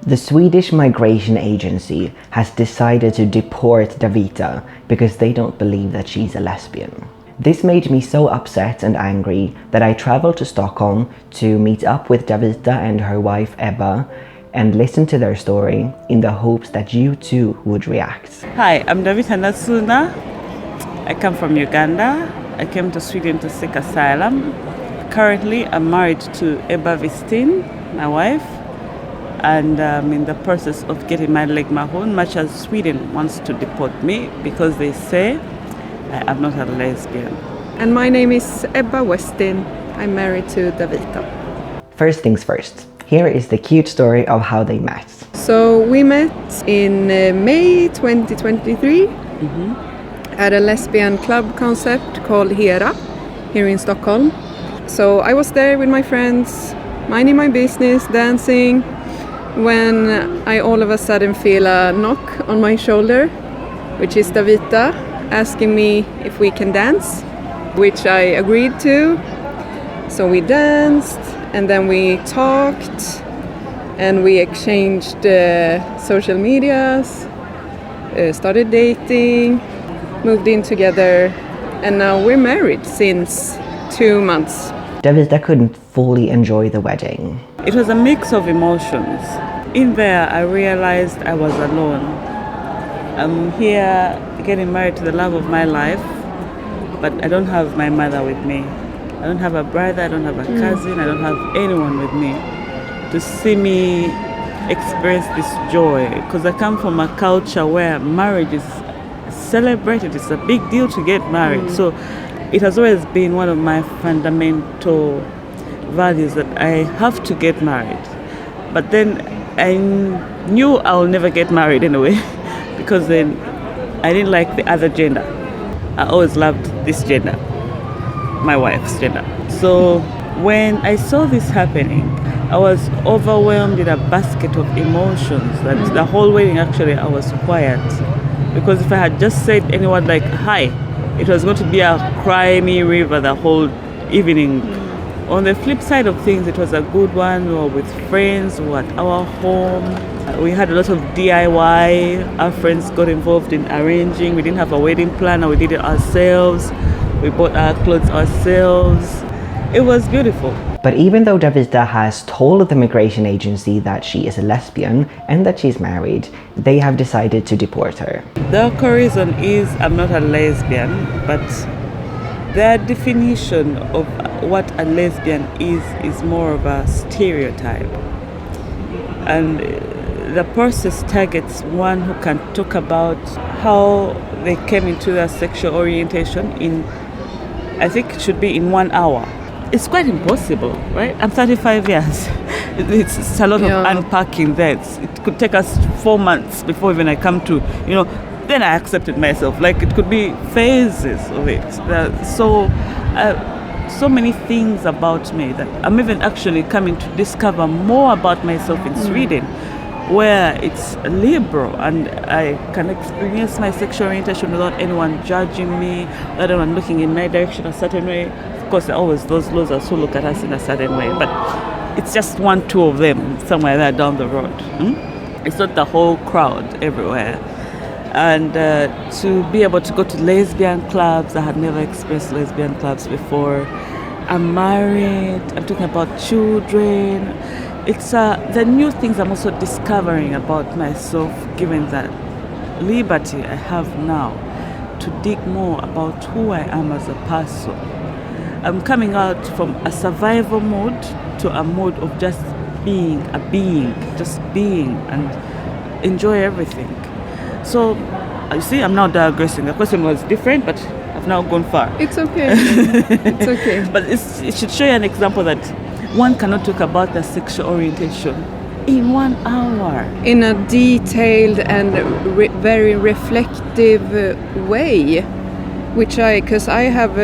The Swedish Migration Agency has decided to deport Davita because they don't believe that she's a lesbian. This made me so upset and angry that I traveled to Stockholm to meet up with Davita and her wife Ebba and listen to their story in the hopes that you too would react. Hi, I'm Davita Nassuna. I come from Uganda. I came to Sweden to seek asylum. Currently, I'm married to Ebba Westin, my wife, and I'm in the process of getting married like my own, much as Sweden wants to deport me because they say I'm not a lesbian. And my name is Ebba Westin. I'm married to Davita. First things first, here is the cute story of how they met. So we met in May 2023 at a lesbian club concept called Hera here in Stockholm. So I was there with my friends, minding my business, dancing, when I all of a sudden feel a knock on my shoulder, which is Davita, asking me if we can dance, which I agreed to. So we danced and then we talked and we exchanged social medias, started dating, moved in together, and now we're married since 2 months. Davita couldn't fully enjoy the wedding. It was a mix of emotions. In there, I realized I was alone. I'm here getting married to the love of my life, but I don't have my mother with me. I don't have a brother, I don't have a cousin, I don't have anyone with me to see me experience this joy. Because I come from a culture where marriage is celebrated, it's a big deal to get married. So it has always been one of my fundamental values that I have to get married. But then I knew I'll never get married anyway because then I didn't like the other gender. I always loved this gender, my wife's gender. So when I saw this happening, I was overwhelmed in a basket of emotions that the whole wedding actually I was quiet. Because if I had just said any word like hi, it was going to be a cry-me river the whole evening. On the flip side of things, it was a good one. We were with friends, we were at our home. We had a lot of DIY. Our friends got involved in arranging. We didn't have a wedding planner, we did it ourselves. We bought our clothes ourselves. It was beautiful. But even though Davita has told the migration agency that she is a lesbian and that she's married, they have decided to deport her. The reason is I'm not a lesbian, but their definition of what a lesbian is more of a stereotype. And the process targets one who can talk about how they came into their sexual orientation in, I think it should be in 1 hour. It's quite impossible, right? I'm 35 years. It's a lot of unpacking there. It could take us 4 months before even I come to, then I accepted myself. Like it could be phases of it. So many things about me that I'm even actually coming to discover more about myself in Sweden, where it's liberal and I can experience my sexual orientation without anyone judging me, without anyone looking in my direction a certain way. Of course, always those laws also look at us in a certain way, but it's just 1, 2 of them somewhere there down the road. It's not the whole crowd everywhere. And to be able to go to lesbian clubs, I had never experienced lesbian clubs before. I'm married, I'm talking about children. It's the new things I'm also discovering about myself, given that liberty I have now to dig more about who I am as a person. I'm coming out from a survival mode to a mode of just being a being, just being and enjoy everything. So, you see, I'm now digressing. The question was different, but I've now gone far. It's okay. It's okay. But it should show you an example that one cannot talk about their sexual orientation in 1 hour. In a detailed and very reflective way, because I have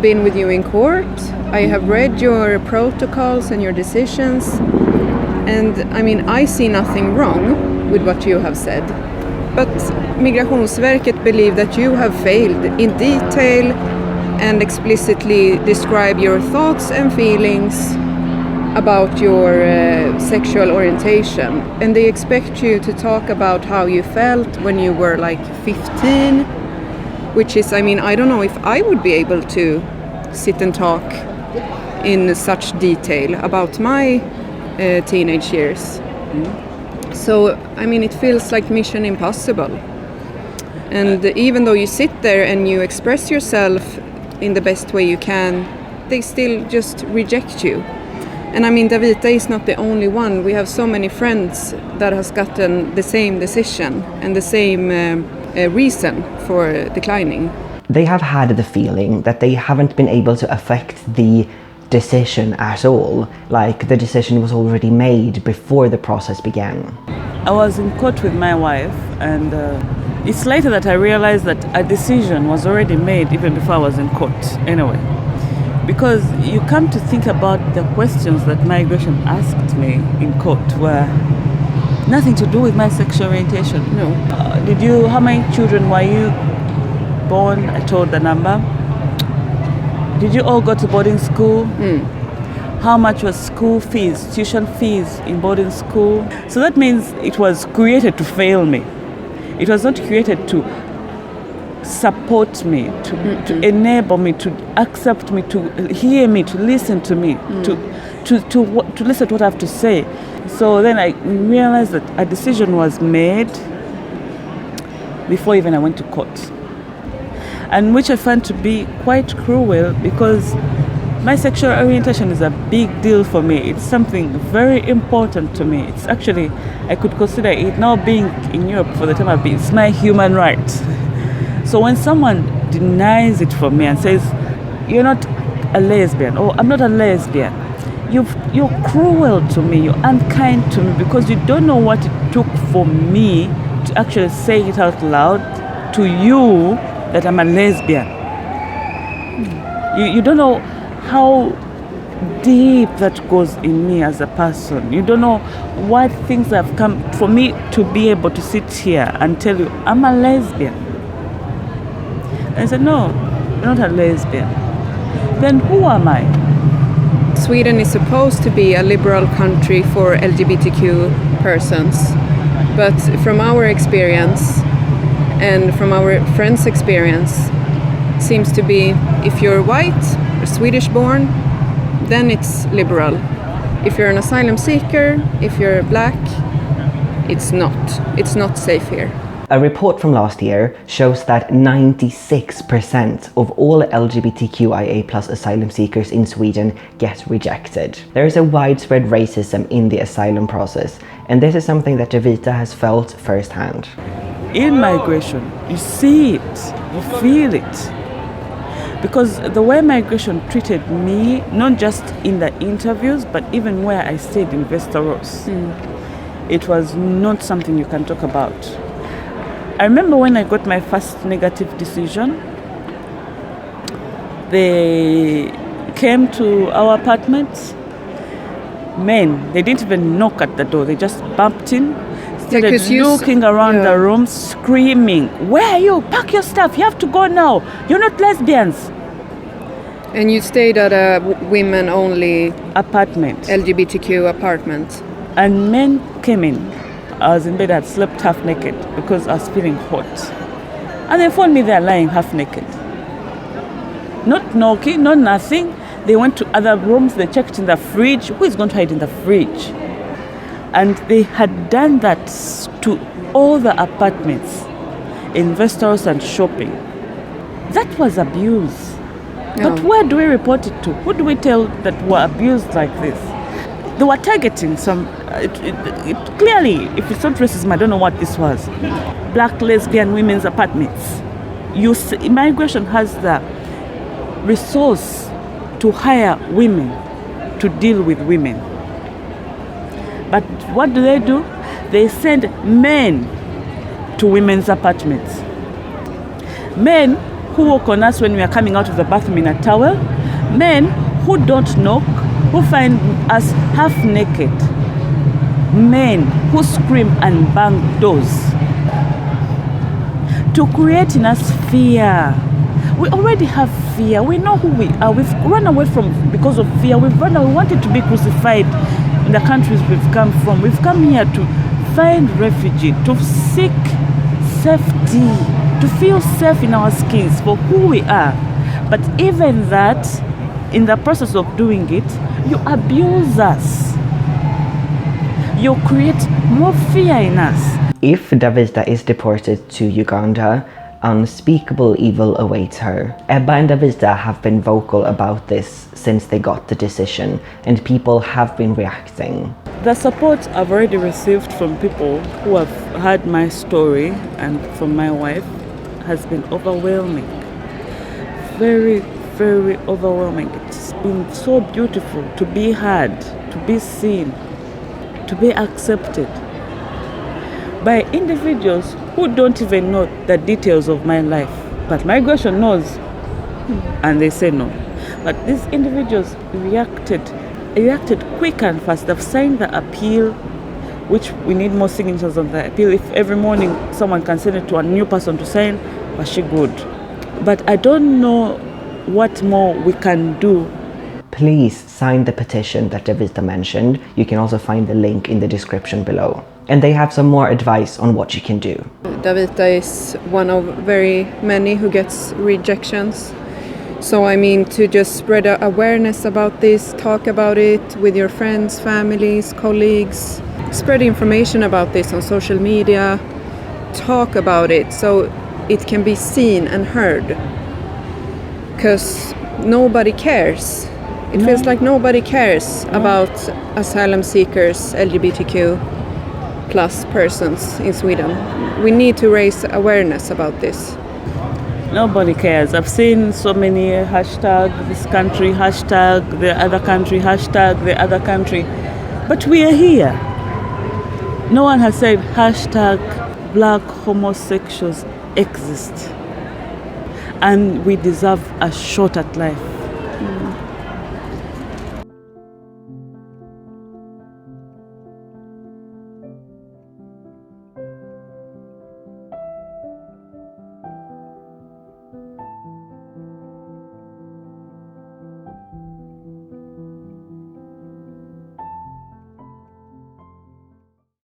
been with you in court, I have read your protocols and your decisions, and I see nothing wrong with what you have said. But Migrationsverket believe that you have failed in detail and explicitly describe your thoughts and feelings about your sexual orientation, and they expect you to talk about how you felt when you were like 15, which is, I mean, I don't know if I would be able to sit and talk in such detail about my teenage years. So, I mean, it feels like mission impossible. And even though you sit there and you express yourself in the best way you can, they still just reject you. And I mean, Davita is not the only one. We have so many friends that has gotten the same decision and the same reason for declining. They have had the feeling that they haven't been able to affect the decision at all, like the decision was already made before the process began. I was in court with my wife, and it's later that I realized that a decision was already made even before I was in court anyway. Because you come to think about the questions that migration asked me in court were nothing to do with my sexual orientation. No. How many children were you born? I told the number. Did you all go to boarding school? How much was school fees, tuition fees in boarding school? So that means it was created to fail me. It was not created to support me, to enable me, to accept me, to hear me, to listen to me, to listen to what I have to say. So then I realized that a decision was made before even I went to court, and which I found to be quite cruel, because my sexual orientation is a big deal for me. It's something very important to me. It's actually, I could consider it, now being in Europe for the time I've been, it's my human right. So when someone denies it from me and says, you're not a lesbian, or I'm not a lesbian, you're cruel to me, you're unkind to me, because you don't know what it took for me to actually say it out loud to you that I'm a lesbian. You don't know how deep that goes in me as a person. You don't know what things have come for me to be able to sit here and tell you I'm a lesbian. And I said, no, you're not a lesbian. Then who am I? Sweden is supposed to be a liberal country for LGBTQ persons, but from our experience and from our friends' experience, seems to be if you're white or Swedish born, then it's liberal. If you're an asylum seeker, if you're black, it's not safe here. A report from last year shows that 96% of all LGBTQIA+ asylum seekers in Sweden get rejected. There is a widespread racism in the asylum process, and this is something that DaVita has felt firsthand. In migration, you see it, you feel it. Because the way migration treated me, not just in the interviews, but even where I stayed in Västerås, it was not something you can talk about. I remember when I got my first negative decision, they came to our apartment. Men, they didn't even knock at the door, they just bumped in, started looking around the room, screaming, "Where are you? Pack your stuff, you have to go now, you're not lesbians." And you stayed at a women-only apartment, LGBTQ apartment. And men came in. I was in bed, I had slept half naked because I was feeling hot. And they found me there lying half naked. Not knocking, not nothing. They went to other rooms, they checked in the fridge. Who is going to hide in the fridge? And they had done that to all the apartments, investors and shopping. That was abuse. No. But where do we report it to? Who do we tell that were abused like this? They were targeting some, clearly, if it's not racism, I don't know what this was. Black lesbian women's apartments. Immigration has the resource to hire women to deal with women. But what do? They send men to women's apartments. Men who walk on us when we are coming out of the bathroom in a towel. Men who don't knock, who find us half naked. Men who scream and bang doors. To create in us fear. We already have fear. We know who we are. We've run away from because of fear. We wanted to be crucified in the countries we've come from. We've come here to find refuge, to seek safety, to feel safe in our skins for who we are. But even that, in the process of doing it, you abuse us. You create more fear in us. If Davita is deported to Uganda, unspeakable evil awaits her. Ebba and Davita have been vocal about this since they got the decision, and people have been reacting. The support I've already received from people who have heard my story and from my wife has been overwhelming. Very, very overwhelming. It's been so beautiful to be heard, to be seen, to be accepted by individuals who don't even know the details of my life. But migration knows, and they say no. But these individuals reacted quick and fast. They've signed the appeal, which we need more signatures on the appeal. If every morning someone can send it to a new person to sign, was she good? But I don't know what more we can do. Please sign the petition that Davita mentioned. You can also find the link in the description below. And they have some more advice on what you can do. Davita is one of very many who gets rejections. So I mean, to just spread awareness about this, talk about it with your friends, families, colleagues, spread information about this on social media, talk about it so it can be seen and heard. Because nobody cares. It feels like nobody cares about asylum seekers, LGBTQ plus persons in Sweden. We need to raise awareness about this. Nobody cares. I've seen so many hashtag this country, hashtag the other country, hashtag the other country. But we are here. No one has said hashtag black homosexuals exist. And we deserve a shot at life.